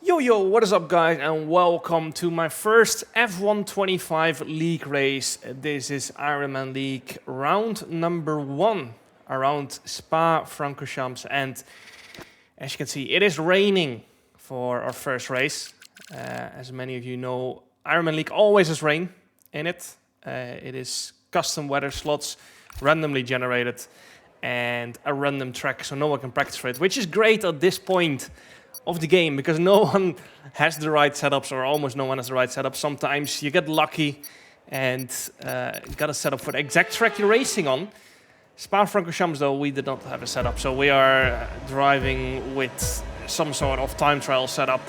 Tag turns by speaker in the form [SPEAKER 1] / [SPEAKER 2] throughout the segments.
[SPEAKER 1] Yo, what is up, guys, and welcome to my first F125 League race. This is Ironman League round number 1 around Spa-Francorchamps, and as you can see, it is raining for our first race. As many of you know, Ironman League always has rain in it. It is custom weather slots, randomly generated, and a random track, so no one can practice for it, which is great at this point of the game because no one has the right setups, or almost no one has the right setup. Sometimes you get lucky and got a setup for the exact track you're racing on. Spa-Francorchamps, though, we did not have a setup, so we are driving with some sort of time trial setup.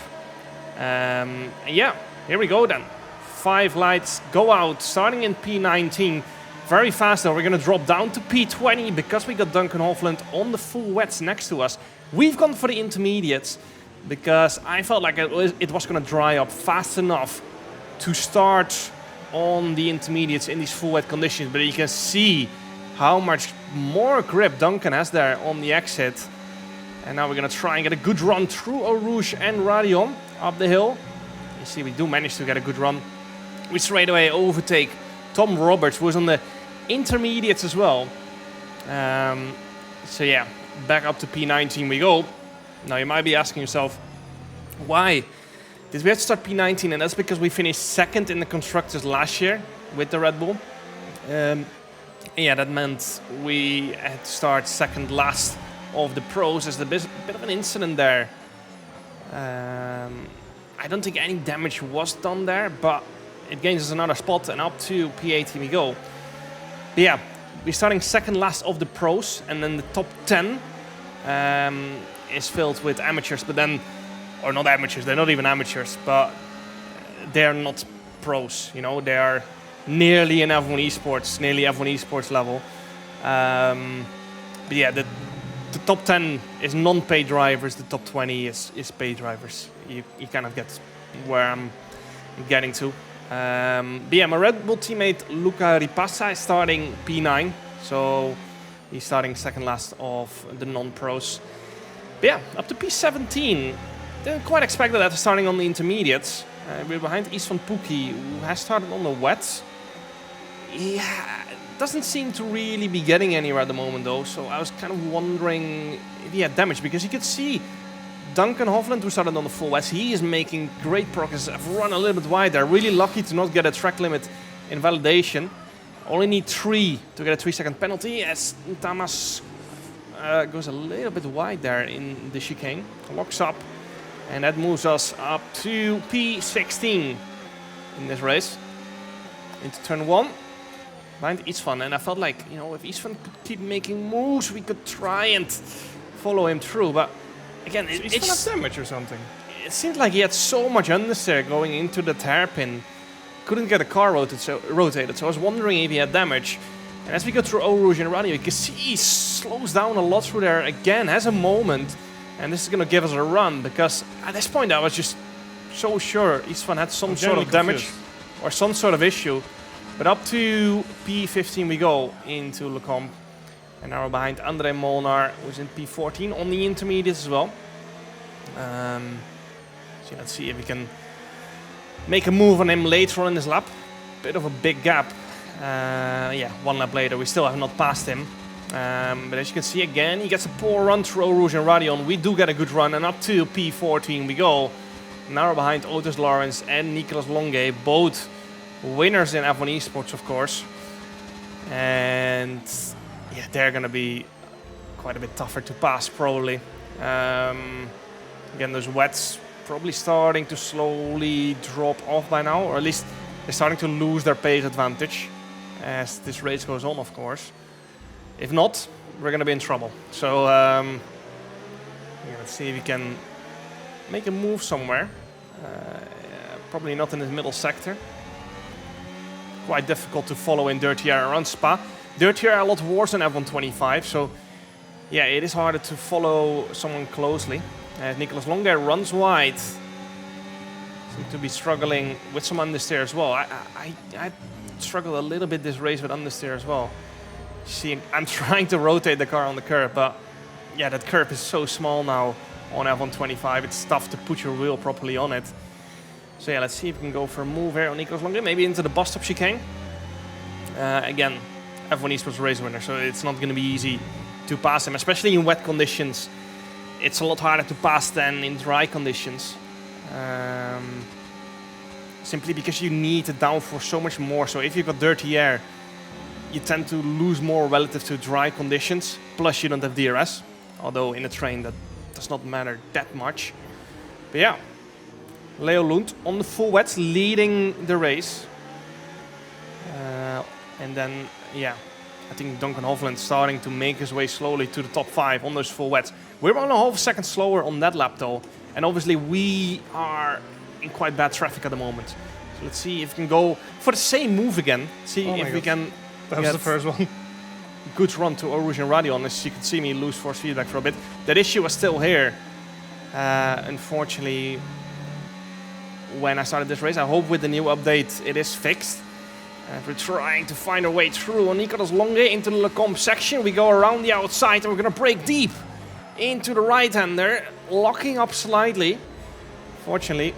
[SPEAKER 1] And yeah, here we go then. 5 lights go out, starting in P19. Very fast though, we're going to drop down to P20 because we got Duncan Hofland on the full wets next to us. We've gone for the intermediates because I felt like it was going to dry up fast enough to start on the intermediates in these full wet conditions. But you can see how much more grip Duncan has there on the exit. And now we're going to try and get a good run through Eau Rouge and Radion up the hill. You see, we do manage to get a good run. We straight away overtake Tom Roberts, who was on the intermediates as well. So yeah, back up to P19 we go. Now you might be asking yourself, why did we have to start P19? And that's because we finished second in the constructors last year with the Red Bull. Yeah, that meant we had to start second last of the pros. There's a bit of an incident there. I don't think any damage was done there, but it gains us another spot, and up to P18 we go. But yeah, we're starting second last of the pros, and then the top 10 is filled with amateurs, but then, or not amateurs, they're not even amateurs, but they're not pros, you know, they are nearly in F1 esports, nearly F1 esports level. But yeah, the top 10 is non-paid drivers, the top 20 is paid drivers. You kind of get where I'm getting to. But yeah, my Red Bull teammate Luca Ripassa is starting P9, so he's starting second last of the non-pros. But yeah, up to P17. Didn't quite expect that after starting on the intermediates. We're behind Istvan Pukki, who has started on the wets. Yeah, doesn't seem to really be getting anywhere at the moment though, so I was kind of wondering if he had damage, because you could see Duncan Hofland, who started on the full wets, he is making great progress. I've run a little bit wide there. Really lucky to not get a track limit in validation. Only need 3 to get a 3-second penalty as Tamas goes a little bit wide there in the chicane. Locks up, and that moves us up to P16 in this race. Into turn 1, behind Istvan. And I felt like, you know, if Istvan could keep making moves, we could try and follow him through. But again, it's
[SPEAKER 2] damage or something.
[SPEAKER 1] It seemed like he had so much understeer going into the hairpin. Couldn't get the car rotated, so I was wondering if he had damage. And as we go through Eau Rouge and Radio, you can see he slows down a lot through there again, has a moment, and this is going to give us a run, because at this point I was just so sure Istvan had some sort of damage or some sort of issue. But up to P15 we go into Lecombe. And now we're behind André Molnar, who's in P14 on the intermediates as well. So let's see if we can make a move on him later on in this lap. Bit of a big gap. Yeah, 1 lap later, we still have not passed him. But as you can see again, he gets a poor run through Eau Rouge and Radion. We do get a good run, and up to P14 we go. Now we're behind Otis Lawrence and Nicolas Longuet, both winners in F1 esports, of course. And yeah, they're going to be quite a bit tougher to pass, probably. Again, those wets probably starting to slowly drop off by now, or at least they're starting to lose their pace advantage as this race goes on, of course. If not, we're going to be in trouble. So yeah, let's see if we can make a move somewhere. Probably not in the middle sector. Quite difficult to follow in dirty air around Spa. Dirty air a lot worse than F125, so yeah, it is harder to follow someone closely. Nicolas Longuet runs wide. Seems to be struggling with some understeer as well. I struggled a little bit this race with understeer as well. See, I'm trying to rotate the car on the curb, but yeah, that curb is so small now on F125. It's tough to put your wheel properly on it. So yeah, let's see if we can go for a move here on Nicolas Longe, maybe into the bus stop chicane. Again, F1 Esports race winner, so it's not going to be easy to pass him, especially in wet conditions. It's a lot harder to pass than in dry conditions. Simply because you need the downforce so much more. So if you've got dirty air, you tend to lose more relative to dry conditions. Plus you don't have DRS, although in a train that does not matter that much. But yeah, Leo Lund on the full wets leading the race. And then, yeah, I think Duncan Hovland starting to make his way slowly to the top 5 on those full wets. We're 1.5 seconds slower on that lap though. And obviously we are in quite bad traffic at the moment. So let's see if we can go for the same move again. See if we can.
[SPEAKER 2] That was the first one.
[SPEAKER 1] Good run to Eau Rouge and Radion. As you can see me lose force feedback for a bit. That issue was still here. Unfortunately, when I started this race, I hope with the new update it is fixed. And we're trying to find our way through on Nicolas Longe into the Lecombe section. We go around the outside and we're going to break deep into the right-hander, locking up slightly. Fortunately,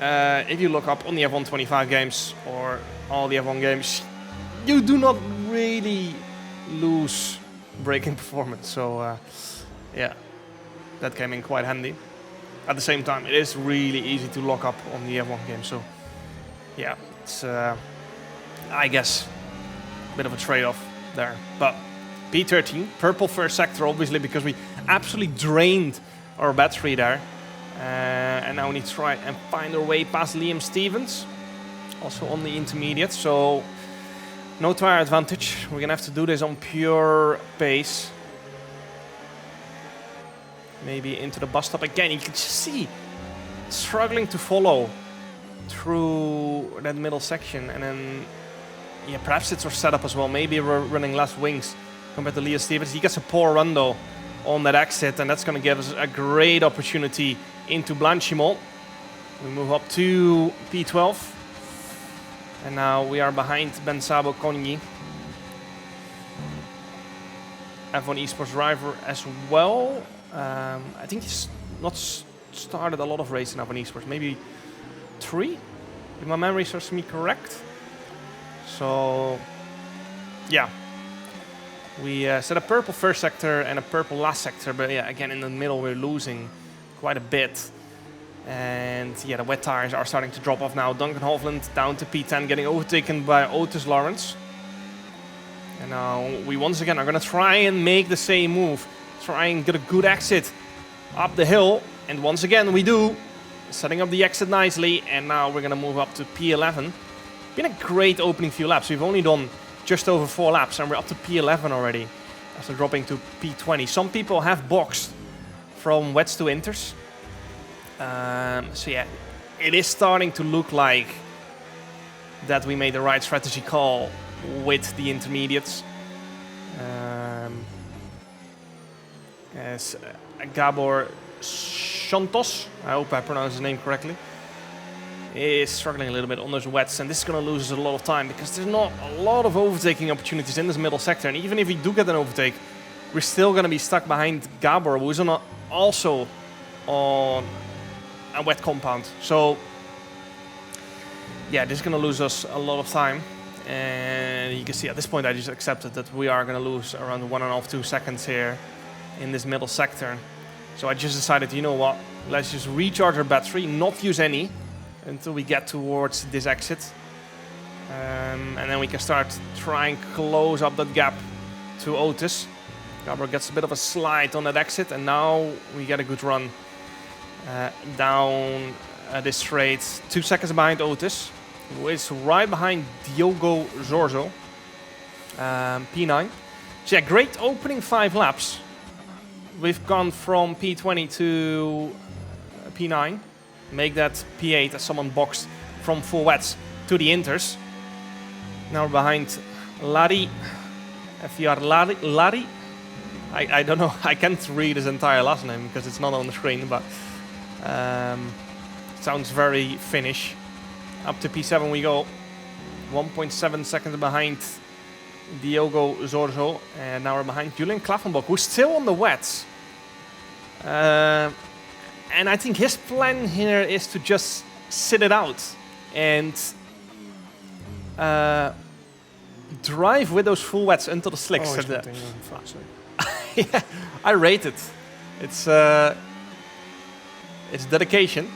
[SPEAKER 1] if you look up on the F125 games or all the F1 games, you do not really lose braking performance. So yeah, that came in quite handy. At the same time, it is really easy to lock up on the F1 game. So yeah, it's I guess a bit of a trade-off there. But P13, purple first sector, obviously, because we absolutely drained our battery there. And now we need to try and find our way past Liam Stevens, also on the intermediate. So no tire advantage. We're gonna have to do this on pure pace. Maybe into the bus stop again. You can just see struggling to follow through that middle section, and then yeah, perhaps it's our setup as well. Maybe we're running less wings compared to Liam Stevens. He gets a poor run though on that exit, and that's going to give us a great opportunity into Blanchimont. We move up to P12, and now we are behind Ben Sabo Konyi, F1 Esports driver as well. I think he's not started a lot of races in F1 Esports, maybe 3, if my memory serves me correct. So yeah, we set a purple first sector and a purple last sector, but yeah, again in the middle we're losing quite a bit. And yeah, the wet tires are starting to drop off now. Duncan Hovland down to P10, getting overtaken by Otis Lawrence. And now we once again are going to try and make the same move. Try and get a good exit up the hill. And once again we do. Setting up the exit nicely. And now we're going to move up to P11. Been a great opening few laps. We've only done just over 4 laps and we're up to P11 already. After dropping to P20. Some people have boxed from wets to inters. So yeah, it is starting to look like that we made the right strategy call with the intermediates. As Gabor Santos, I hope I pronounced his name correctly, is struggling a little bit on those wets, and this is going to lose us a lot of time because there's not a lot of overtaking opportunities in this middle sector. And even if we do get an overtake, we're still going to be stuck behind Gabor, who is also on a wet compound. So yeah, this is going to lose us a lot of time. And you can see at this point I just accepted that we are going to lose around 1.5–2 seconds here in this middle sector. So I just decided, you know what, let's just recharge our battery, not use any until we get towards this exit. And then we can start trying to close up that gap to Otis. Gabor gets a bit of a slide on that exit, and now we get a good run down this straight. 2 seconds behind Otis, who is right behind Diogo Zorzo, P9. So yeah, great opening 5 laps. We've gone from P20 to P9. Make that P8 as someone boxed from full wets to the inters. Now we're behind Larry. FDR Larry. I don't know. I can't read his entire last name because it's not on the screen, but sounds very Finnish. Up to P7 we go. 1.7 seconds behind Diogo Zorzo. And now we're behind Julian Klaffenbach, who's still on the wets. And I think his plan here is to just sit it out and drive with those full wets into the slicks. Yeah, I rate it. It's dedication.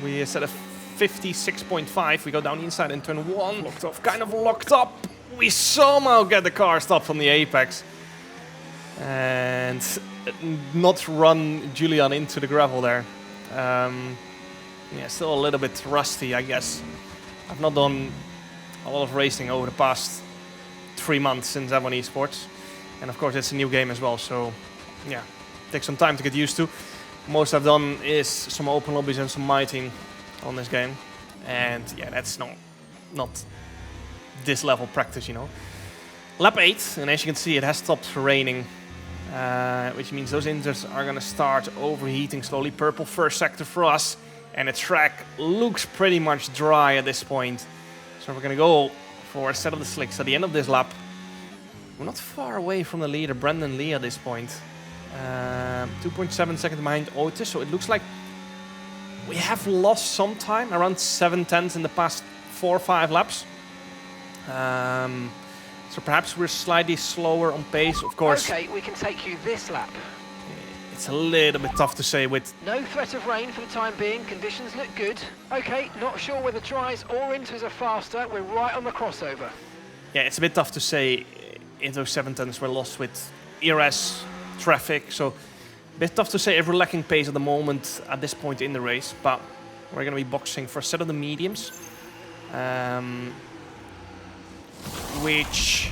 [SPEAKER 1] We set a 56.5. We go down the inside in turn 1.
[SPEAKER 2] Locked off.
[SPEAKER 1] Kind of locked up. We somehow get the car stopped on the apex. And not run Julian into the gravel there. Yeah, still a little bit rusty, I guess. I've not done a lot of racing over the past 3 months since F1 Esports. And of course, it's a new game as well, so yeah, takes some time to get used to. Most I've done is some open lobbies and some miting on this game. And yeah, that's not this level practice, you know. Lap 8, and as you can see, it has stopped raining. Which means those inters are going to start overheating slowly. Purple first sector for us, and the track looks pretty much dry at this point. So we're going to go for a set of the slicks at the end of this lap. We're not far away from the leader, Brendan Lee, at this point. 2.7 seconds behind Otis, so it looks like we have lost some time, around 7/10 in the past 4 or 5 laps. So perhaps we're slightly slower on pace, of course.
[SPEAKER 3] Okay, we can take you this lap.
[SPEAKER 1] It's a little bit tough to say with...
[SPEAKER 3] No threat of rain for the time being, conditions look good. Okay, not sure whether dries or inters are faster, we're right on the crossover.
[SPEAKER 1] Yeah, it's a bit tough to say if those 7/10s were lost with ERS, traffic, so a bit tough to say if we're lacking pace at the moment at this point in the race, but we're going to be boxing for a set of the mediums. Which,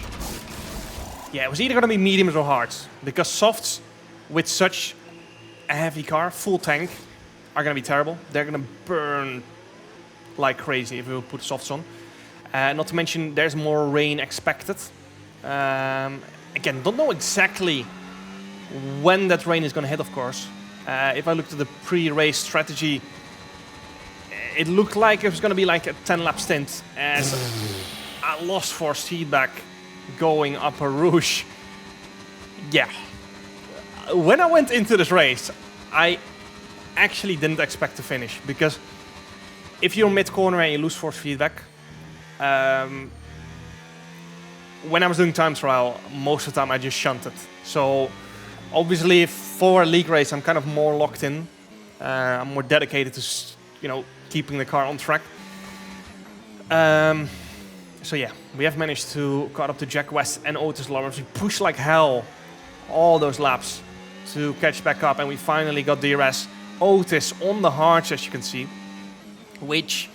[SPEAKER 1] yeah, it was either going to be mediums or hards, because softs with such a heavy car, full tank, are going to be terrible. They're going to burn like crazy if we put softs on. Not to mention, there's more rain expected. Again, don't know exactly when that rain is going to hit, of course. If I looked at the pre-race strategy, it looked like it was going to be like a 10-lap stint as I lost force feedback going up a Rouge. Yeah. When I went into this race, I actually didn't expect to finish, because if you're mid-corner and you lose force feedback, when I was doing time trial, most of the time I just shunted. So obviously for a league race, I'm kind of more locked in. I'm more dedicated to, keeping the car on track. So yeah, we have managed to caught up to Jack West and Otis Lawrence. We pushed like hell all those laps to catch back up, and we finally got DRS. Otis on the hards, as you can see, which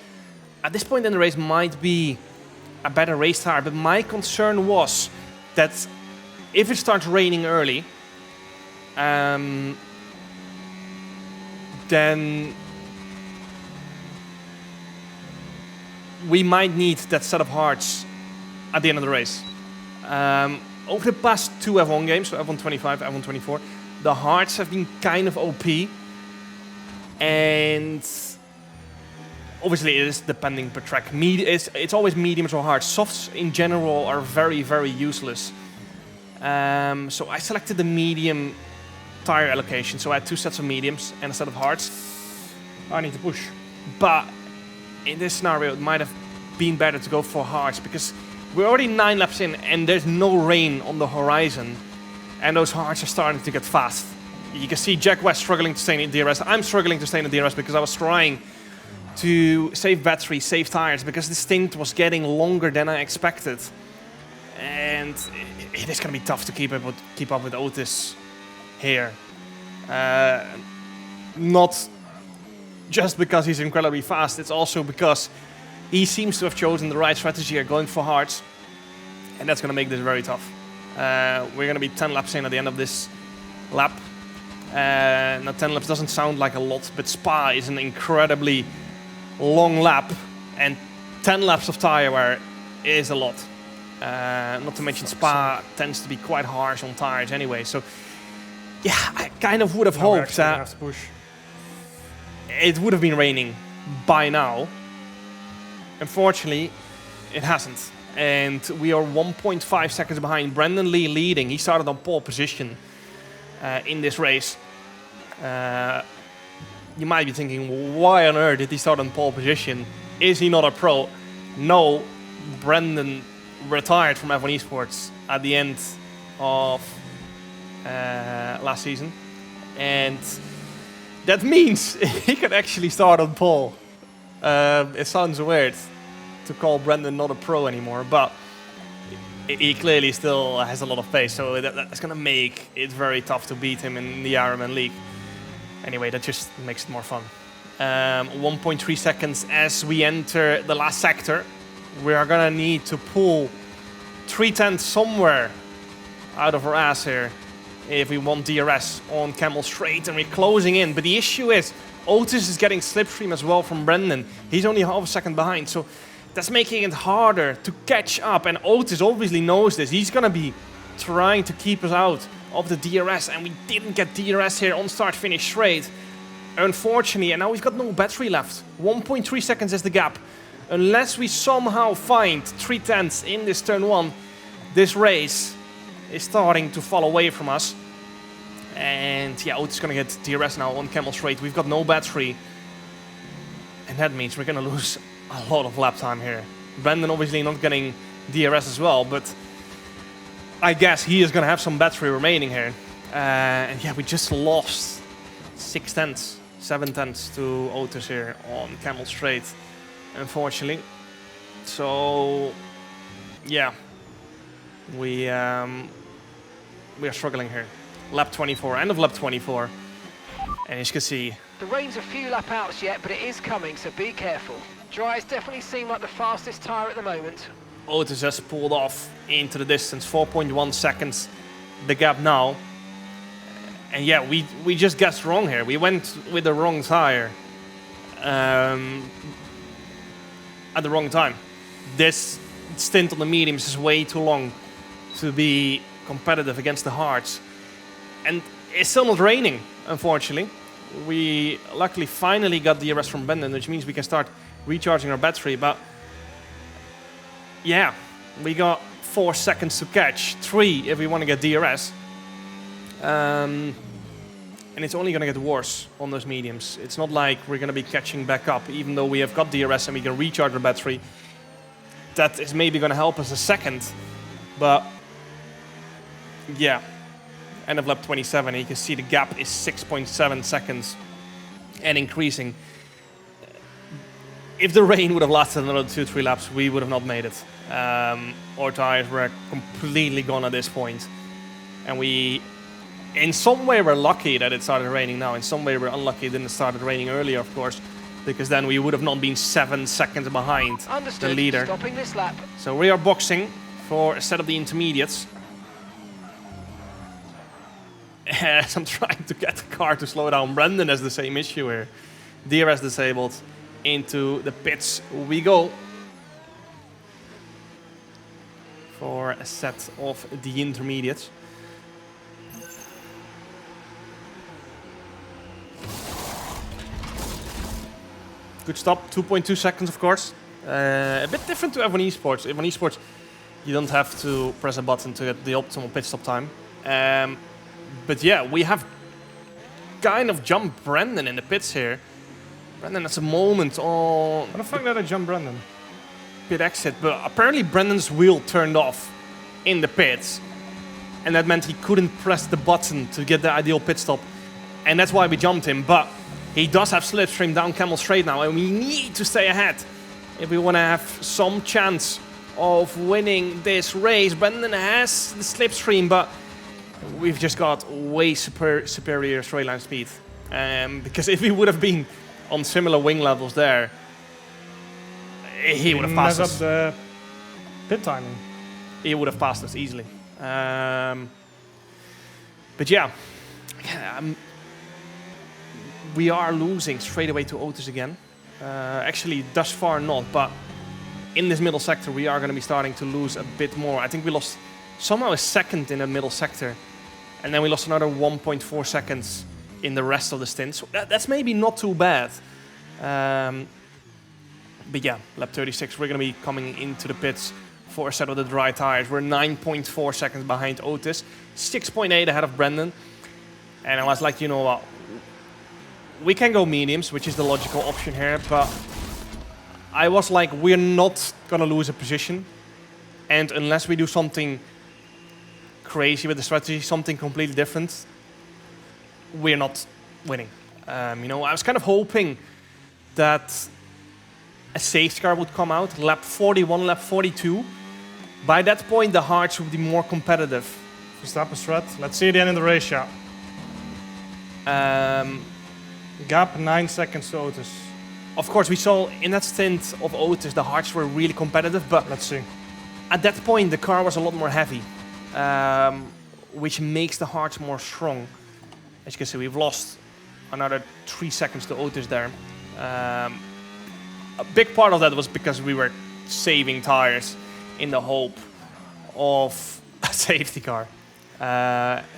[SPEAKER 1] at this point in the race might be a better race tire, but my concern was that if it starts raining early, then we might need that set of hards at the end of the race. Over the past 2 F1 games, so F1 25, F1 24, the hards have been kind of OP. And obviously it is depending per track. It's always mediums or hards. Softs in general are very, very useless. So I selected the medium tire allocation. So I had 2 sets of mediums and a set of hards. I need to push. But in this scenario, it might have been better to go for hards, because we're already 9 laps in and there's no rain on the horizon, and those hards are starting to get fast. You can see Jack West struggling to stay in DRS. I'm struggling to stay in the DRS because I was trying to save battery, save tires, because the stint was getting longer than I expected. And it is going to be tough to keep up with Otis here. Not just because he's incredibly fast, it's also because he seems to have chosen the right strategy here, going for hards. And that's going to make this very tough. We're going to be 10 laps in at the end of this lap. Now 10 laps doesn't sound like a lot, but Spa is an incredibly long lap, and 10 laps of tire wear is a lot. Not to mention Spa tends to be quite harsh on tires anyway. So yeah, I kind of would have hoped that it would have been raining by now. Unfortunately, it hasn't. And we are 1.5 seconds behind. Brendan Lee leading. He started on pole position in this race. you might be thinking, why on earth did he start on pole position? Is he not a pro? No, Brendan retired from F1 Esports at the end of last season, and that means he can actually start on pole. It sounds weird to call Brendan not a pro anymore, but he clearly still has a lot of pace, so that's going to make it very tough to beat him in the Ironman League. Anyway, that just makes it more fun. 1.3 seconds as we enter the last sector. We are going to need to pull 3/10 somewhere out of our ass here if we want DRS on Camel Straight, and we're closing in. But the issue is Otis is getting slipstream as well from Brendan. He's only half a second behind, so that's making it harder to catch up, and Otis obviously knows this. He's going to be trying to keep us out of the DRS, and we didn't get DRS here on start-finish straight, unfortunately, and now we've got no battery left. 1.3 seconds is the gap. Unless we somehow find 3/10 in this turn 1, this race is starting to fall away from us. And yeah, Otis is going to get DRS now on Camel Straight. We've got no battery, and that means we're going to lose a lot of lap time here. Brendan obviously not getting DRS as well, but I guess he is going to have some battery remaining here. And yeah, we just lost 6/10, 7/10 to Otis here on Camel Straight, unfortunately. So yeah, we are struggling here. Lap 24, end of lap 24, and as you can see,
[SPEAKER 3] The rain's a few lap outs yet, but it is coming, so be careful. Dries definitely seem like the fastest tyre at the moment.
[SPEAKER 1] Otis has pulled off into the distance, 4.1 seconds the gap now. And yeah, we just guessed wrong here. We went with the wrong tyre at the wrong time. This stint on the mediums is way too long to be competitive against the hards. And it's still not raining, unfortunately. We luckily finally got the DRS from Brendan, which means we can start recharging our battery. But yeah, we got 4 seconds to catch, 3 if we want to get DRS. And it's only going to get worse on those mediums. It's not like we're going to be catching back up, even though we have got DRS and we can recharge our battery. That is maybe going to help us a second. But yeah, end of lap 27, you can see the gap is 6.7 seconds and increasing. If the rain would have lasted another 2-3 laps, we would have not made it. Our tires were completely gone at this point. And we, in some way, we're lucky that it started raining now. In some way, we're unlucky it didn't start raining earlier, of course, because then we would have not been 7 seconds behind the leader.
[SPEAKER 3] Stopping this lap.
[SPEAKER 1] So we are boxing for a set of the intermediates. As I'm trying to get the car to slow down. Brendan has the same issue here. DRS disabled. Into the pits we go for a set of the intermediates. Good stop, 2.2 seconds, of course. A bit different to F1 Esports. F1 Esports, you don't have to press a button to get the optimal pit stop time. But yeah, we have kind of jumped Brendan in the pits here. Brendan has a moment on...
[SPEAKER 2] How the fuck did I jump Brendan?
[SPEAKER 1] Pit exit, but apparently Brendan's wheel turned off in the pits. And that meant he couldn't press the button to get the ideal pit stop. And that's why we jumped him, but he does have slipstream down Camel Straight now, and we need to stay ahead if we want to have some chance of winning this race. Brendan has the slipstream, but we've just got way superior straight line speed. Because if we would have been on similar wing levels there, he would have passed us.
[SPEAKER 2] Mess up the pit timing.
[SPEAKER 1] He would have passed us easily. But yeah, we are losing straight away to Otis again. Actually, thus far not, but in this middle sector we are going to be starting to lose a bit more. I think we lost somehow a second in the middle sector, and then we lost another 1.4 seconds in the rest of the stint. So that's maybe not too bad. But yeah, lap 36, we're going to be coming into the pits for a set of the dry tires. We're 9.4 seconds behind Otis, 6.8 ahead of Brendan. And I was like, you know what, we can go mediums, which is the logical option here, but I was like, we're not gonna lose a position, and unless we do something crazy with the strategy, something completely different, we're not winning. You know, I was kind of hoping that a safety car would come out, lap 41, lap 42. By that point, the hards would be more competitive.
[SPEAKER 2] Verstappen strat. Let's see it in the race, yeah. Gap 9 seconds to Otis.
[SPEAKER 1] Of course, we saw in that stint of Otis, the hards were really competitive, but
[SPEAKER 2] Let's see.
[SPEAKER 1] at that point, the car was a lot more heavy, which makes the hards more strong. As you can see, we've lost another 3 seconds to Otis there. A big part of that was because we were saving tires in the hope of a safety car.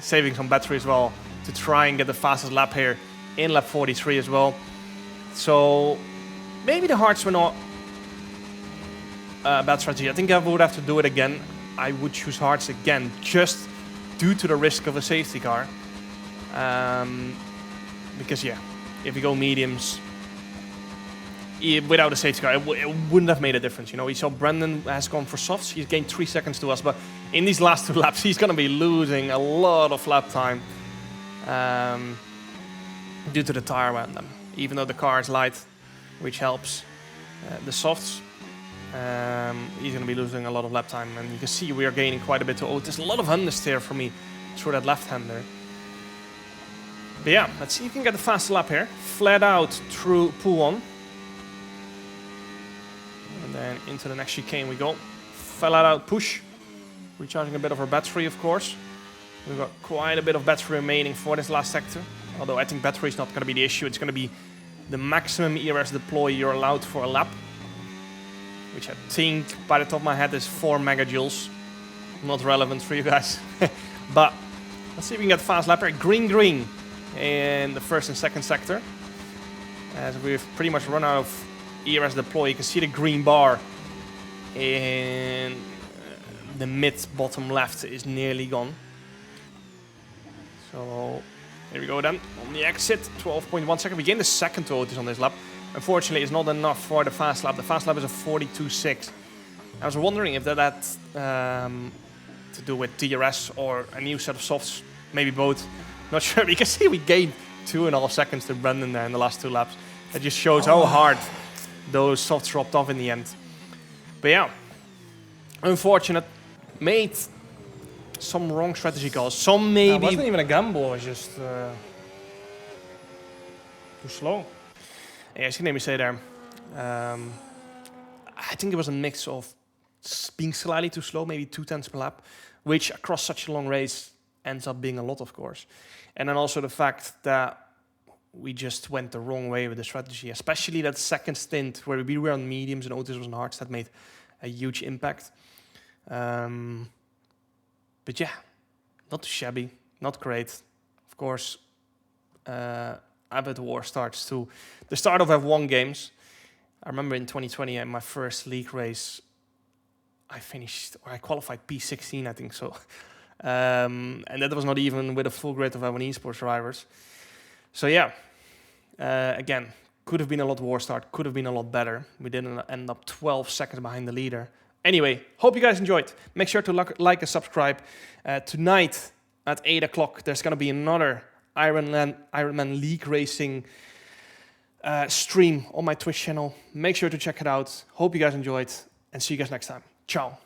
[SPEAKER 1] Saving some battery as well to try and get the fastest lap here in lap 43 as well. So maybe the hards were not a bad strategy. I think I would have to do it again. I would choose hards again just due to the risk of a safety car. Because yeah, if you go mediums, without a safety car, it wouldn't have made a difference. You know, we saw Brandon has gone for softs. He's gained 3 seconds to us, but in these last 2 laps, he's going to be losing a lot of lap time due to the tire around them. Even though the car is light, which helps the softs, he's going to be losing a lot of lap time. And you can see we are gaining quite a bit to Otis. A lot of understeer for me through that left-hander. But yeah, let's see if we can get the fast lap here. Flat out through pool 1. And then into the next chicane we go. Flat out push. Recharging a bit of our battery, of course. We've got quite a bit of battery remaining for this last sector. Although I think battery is not going to be the issue. It's going to be the maximum ERS deploy you're allowed for a lap. Which I think, by the top of my head, is 4 megajoules. Not relevant for you guys. But let's see if we can get fast lap here. Green, green in the first and second sector. As we've pretty much run out of ERS deploy, you can see the green bar in the mid-bottom left is nearly gone. So here we go then. On the exit, 12.1 seconds. We gained the second to Otis on this lap. Unfortunately, it's not enough for the fast lap. The fast lap is a 42.6. I was wondering if that had to do with DRS or a new set of softs. Maybe both. Not sure. You can see we gained 2.5 seconds to Brandon there in the last 2 laps. It just shows how hard those softs dropped off in the end. But yeah, unfortunate. Made some wrong strategy calls. Some maybe...
[SPEAKER 2] It wasn't even a gamble, it was just too slow.
[SPEAKER 1] Yeah, as you can maybe say there. I think it was a mix of being slightly too slow, maybe 2/10 per lap, which across such a long race ends up being a lot, of course. And then also the fact that we just went the wrong way with the strategy, especially that second stint where we were on mediums and Otis was on hards. That made a huge impact. But yeah, not too shabby, not great. Of course, I bet the war starts to the start of F1 games. I remember in 2020, in my first league race, I qualified P16, I think so. And that was not even with a full grid of F1 esports drivers. So yeah, again, could have been a lot war start, could have been a lot better. We didn't end up 12 seconds behind the leader. Anyway, hope you guys enjoyed. Make sure to like and subscribe. Tonight at 8 o'clock, there's going to be another Ironman League Racing stream on my Twitch channel. Make sure to check it out. Hope you guys enjoyed, and see you guys next time. Ciao.